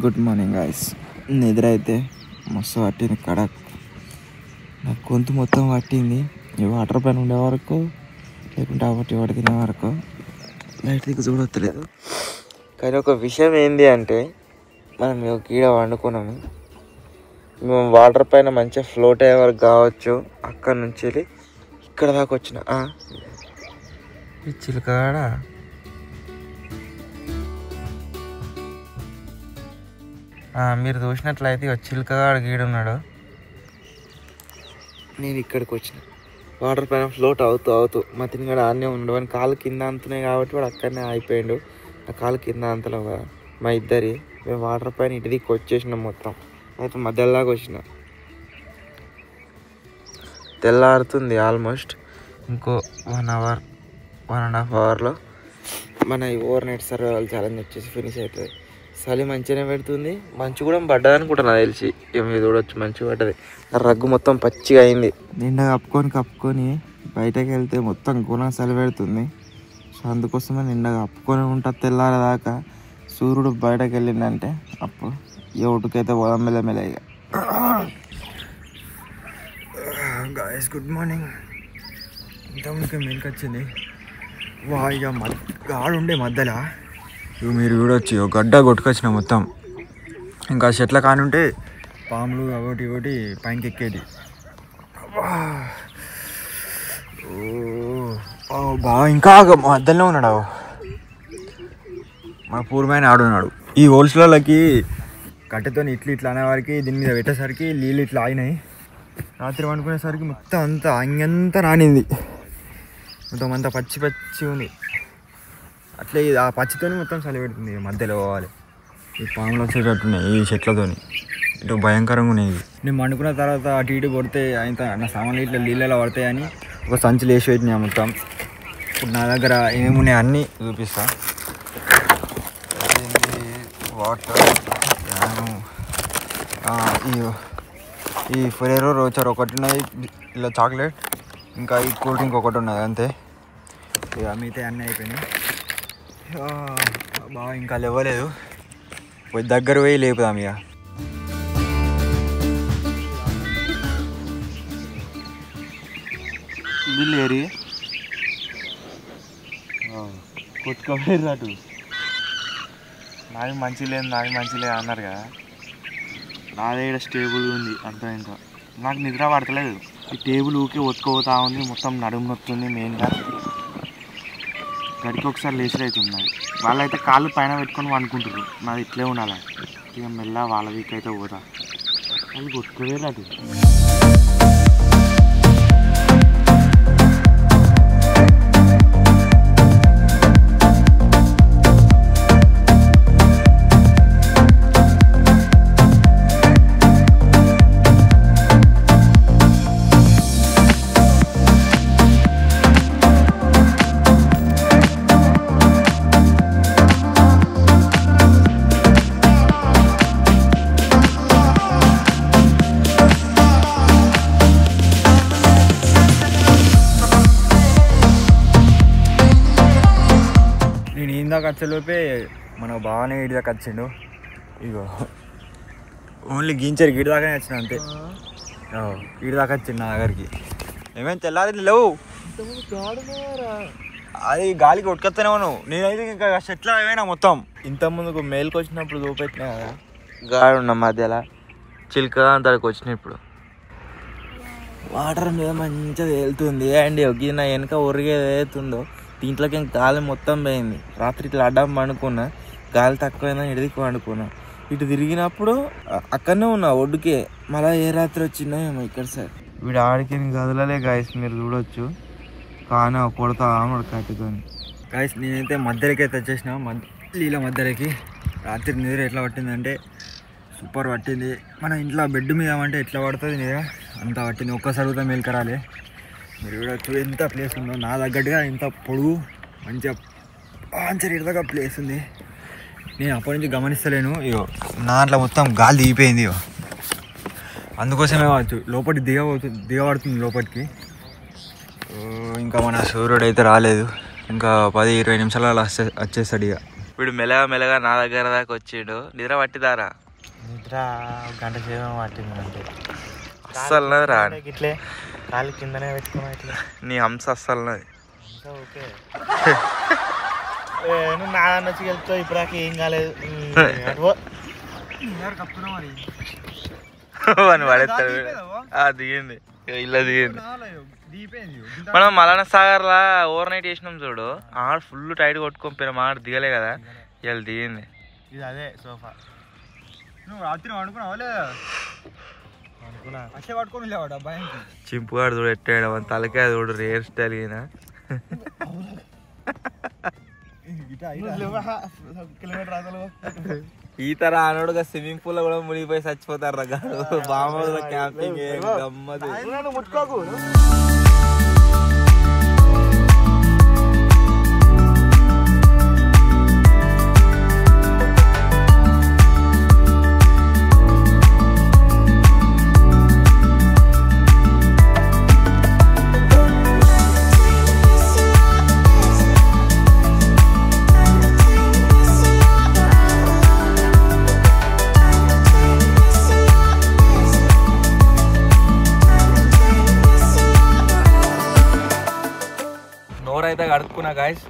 Good morning guys. నిద్ర అయితే మస్తు పట్టింది కడక్. నాకు గొంతు మొత్తం పట్టింది. ఈ వాటర్ పైన ఉండే వరకు లేకుంటే ఒకటి వాటి తినే వరకు లైట్ దిక్కు చూడొత్తలేదు. కానీ ఒక విషయం ఏంటి అంటే మనం గీడ వండుకున్నాము. మేము వాటర్ పైన మంచిగా ఫ్లోట్ అయ్యే వరకు కావచ్చు. అక్కడ నుంచి వెళ్ళి ఇక్కడ దాకా వచ్చిన ఈ చిలకాడ మీరు చూసినట్లయితే చిలకగాడు గీడున్నాడు. నేను ఇక్కడికి వచ్చిన వాటర్ పైన ఫ్లోట్ అవుతూ మా తినగాడు ఆడనే ఉన్నాడు. వాని కాలు కింద అంతున్నాయి కాబట్టి వాడు అక్కడనే అయిపోయాడు. నా కాలు కింద అంతలో మా ఇద్దరి మేము వాటర్ పైన ఇటు దిక్కు వచ్చేసినాం. మొత్తం అయితే మధ్యలోకి వచ్చిన. తెల్లారుతుంది ఆల్మోస్ట్. ఇంకో 1 అవర్ 1.5 అవర్లో మన ఈ ఓవర్ నైట్ సర్వైవల్ ఛాలెంజ్ వచ్చేసి ఫినిష్ అవుతుంది. చలి మంచిగానే పెడుతుంది. మంచు కూడా పడ్డది అనుకుంటున్నా తెలిసి. ఏమి చూడవచ్చు మంచిగా పడ్డది. రగ్గు మొత్తం పచ్చిగా అయింది. నిండా కప్పుకొని బయటకు వెళ్తే మొత్తం గుణం చలి పెడుతుంది. సో అందుకోసమే నిండా కప్పుకొని ఉంటా తెల్లారేదాకా. సూర్యుడు బయటకు వెళ్ళిందంటే అప్పుడు ఒకటికైతే పోదాం మెల్లమెల్లగా. Guys good morning. ఇంతకుముందుకే మెలకు వచ్చింది. వా ఇక గాడుండే మధ్యలో ఇవి మీరు చూడొచ్చు. ఒక గడ్డ కొట్టుకొచ్చిన మొత్తం. ఇంకా చెట్ల కానుంటే పాములు ఒకటి పైనకి ఎక్కేది. బాగా ఇంకా మధ్యలో ఉన్నాడు మన పూర్వమైన ఆడున్నాడు. ఈ హోల్స్లకి కట్టెతో ఇట్లా అనేవారికి దీని మీద పెట్టేసరికి నీళ్ళు ఇట్లా ఆగినాయి. రాత్రి వండుకునేసరికి మొత్తం అంతా అంతా నానింది, మొత్తం అంతా పచ్చి పచ్చి ఉంది. అట్లే ఆ పచ్చితో మొత్తం చలి పెడుతుంది. మధ్యలో పోవాలి ఈ పాములు వచ్చేటట్టున్నాయి ఈ చెట్లతోని, ఇటు భయంకరంగా ఉన్నాయి. నేను వండుకున్న తర్వాత అటు ఇటు కొడితే ఆయన నా సామాన్లు ఇట్లా నీళ్ళలో పడతాయని ఒక సంచులు వేసి పెట్టినాయి మొత్తం. ఇప్పుడు నా దగ్గర ఏమున్నాయి అన్నీ చూపిస్తా. వాటర్, ఈ ఫెరెరో రోచర్ ఒకటి ఉన్నది, ఇలా చాక్లెట్, ఇంకా ఈ కూల్ డ్రింక్ ఒకటి ఉన్నది అంతే. ఇక మిగతా అన్నీ అయిపోయినాయి. బాగా ఇంకా లేవలేదు, పోయి దగ్గర పోయి లేపుదాం ఇక. వీళ్ళేరి కొట్టుకోలేదు అటు నాది మంచి లేదు అన్నారు కదా. నాదే ఇక్కడ స్టేబుల్ ఉంది అంతా. ఇంకా నాకు నిద్ర పడతలేదు, ఈ టేబుల్ ఊకే ఒత్తుకోపోతా ఉంది, మొత్తం నడుము నొత్తుంది మెయిన్గా. గడికి ఒకసారి లేచి అవుతుంది నాది. వాళ్ళైతే కాళ్ళు పైన పెట్టుకొని వండుకుంటారు, నాది ఇట్లే ఉండాలి. ఇక మెల్ల వాళ్ళ వీక్ అయితే పోతా, వాళ్ళు కొట్టుకోలేదు అటు. ఇందాక వచ్చేలోపే మన బాగానే ఇడి దాకా వచ్చిండు. ఇగో ఓన్లీ గించరు గిడి దాకానే వచ్చిన అంతే. ఇడి దాకా వచ్చిండు నా దగ్గరికి. ఏమేమి తెల్లారి లేవు, అది గాలికి ఉడకొస్తూనే ఉన్నావు. నేనైతే ఇంకా చెట్ల ఏమైనా మొత్తం ఇంతకుముందుకు మేలుకు వచ్చినప్పుడు చూపెట్టినా కదా, గాడు ఉన్న మధ్యలో చిలుక అంతకు వచ్చినాయి. ఇప్పుడు వాటర్ మీద మంచిగా తేలుతుంది. అండ్ నా వెనక ఉరిగేది ఏతుందో దీంట్లోకి ఇంక గాలి మొత్తం పోయింది. రాత్రి ఇట్లా అడ్డం పండుకున్నా, గాలి తక్కువైందని ఇడికి పండుకున్నా. ఇటు తిరిగినప్పుడు అక్కడనే ఉన్నా ఒడ్డుకే, మళ్ళీ ఏ రాత్రి వచ్చిందో ఏమో ఇక్కడ సార్. వీడు ఆడికి గదులలే గాయస్, మీరు చూడొచ్చు. కానీ కొడతా ఆమెడు కట్టుకొని. గాయస్ నేనైతే మధ్యలోకి అయితే వచ్చేసిన, నీళ్ళ మధ్యలోకి. రాత్రి నిద్ర ఎట్లా పట్టిందంటే సూపర్ పట్టింది. మన ఇంట్లో బెడ్ మీద అంటే ఎట్లా పడుతుంది నిద్ర అంత పట్టింది. ఒక్కసారి మేల్కరాలి. మీరు చూడొచ్చు ఎంత ప్లేస్ ఉందో, నా తగ్గట్టుగా ఇంత పొడుగు మంచిగా మంచిగా ఇడదాకా ప్లేస్ ఉంది. నేను అప్పటి నుంచి గమనిస్తలేను. ఇగో నా దాంట్లో మొత్తం గాలి దిగిపోయింది. ఇగో అందుకోసమే కావచ్చు లోపలికి దిగబడుతుంది లోపలికి. ఇంకా మన సూర్యుడు అయితే రాలేదు, ఇంకా 10-20 నిమిషాలలో వచ్చేస్తాడు. ఇక వీడు మెల్లగా నా దగ్గర దాకా వచ్చిండు. నిద్ర పట్టిదారా? నిద్ర గంట సేపు పట్టింది అంటే అస్సలు రా, ఇట్లే కాలు కిందనే పెట్టుకున్నా ఇట్లా. నీ హంస అస్సలు ఓకే నువ్వు నా వచ్చి వెళ్తావు, ఇప్పుడు దాకా ఏం కాలేదు. అని పడేస్తాడు. దిగింది ఇలా దిగింది. మనం మలన సాగర్ లా ఓవర్ నైట్ వేసినాం చూడు, ఆడ ఫుల్ టైట్ కొట్టుకొని పోయినాం, ఆడ దిగలే కదా, ఇలా దిగింది. ఇది అదే సోఫా. నువ్వు రాత్రి వండుకున్నావా లేదా? అట్లే పట్టుకొని లేవాడు అబ్బాయి. చింపుగాడు చూడు ఎట్టాడు, మన తలకాయ చూడు హెయిర్ స్టైల్ అయినా. ఈత రానోడుగా స్విమ్మింగ్ పూల్ లో కూడా మునిగిపోయి చచ్చిపోతారు రకాలు. బాగా క్యాంపింగ్ గమ్మది. అయితే కడుక్కున్నా గాయస్.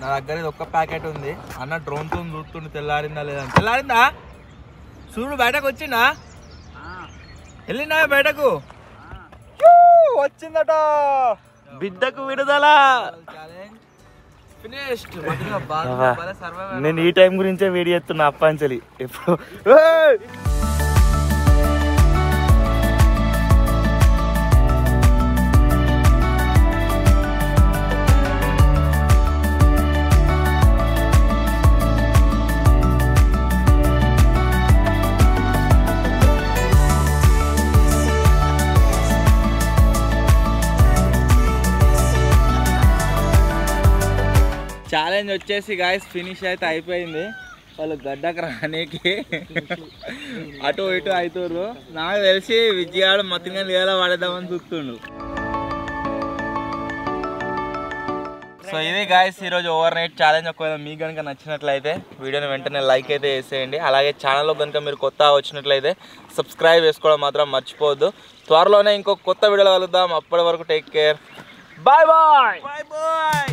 నా దగ్గర ఇది ఒక్క ప్యాకెట్ ఉంది. అన్న డ్రోన్తో చూస్తుండే తెల్లారిందా లేదా. తెల్లారిందా సూర్యుడు బయటకు వచ్చిందా? వెళ్ళిందా బయటకు? వచ్చిందట బిడ్డకు విడుదల. నేను ఈ టైం గురించే వీడియో చేస్తున్నా అప్పాంచలి ఎప్పుడు. ఛాలెంజ్ వచ్చేసి గాయస్ ఫినిష్ అయితే అయిపోయింది. వాళ్ళు గడ్డకు రానికి అటు ఇటు అవుతుర్రు. నాకు తెలిసి విజయాడు మొత్తంగా నీళ్ళ పడేద్దామని చూస్తుండు. సో ఇది గాయస్ ఈరోజు ఓవర్ నైట్ ఛాలెంజ్. ఒకవేళ మీకు కనుక నచ్చినట్లయితే వీడియోని వెంటనే లైక్ అయితే వేసేయండి. అలాగే ఛానల్లో కనుక మీరు కొత్త వచ్చినట్లయితే సబ్స్క్రైబ్ చేసుకోవడం మాత్రం మర్చిపోవద్దు. త్వరలోనే ఇంకో కొత్త వీడియోలో కలుద్దాం. అప్పటి వరకు take care. Bye bye bye bye.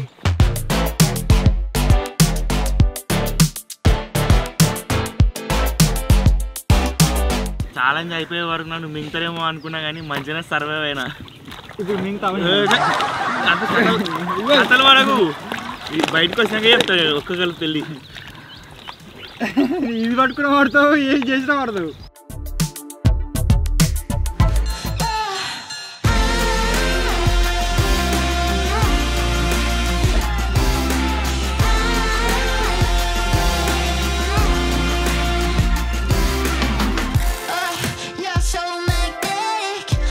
Challenge అయిపోయే వరకు నన్ను మింగుతారేమో అనుకున్నా కానీ మంచిగా సర్వైవ్ అయినా. ఇప్పుడు మిగతా అసలు మనకు బయటకు వచ్చినాక చెప్తాను ఒక్కగలు పెళ్ళి. ఇది పట్టుకుని పడతావు, ఏం చేసినా పడతావు.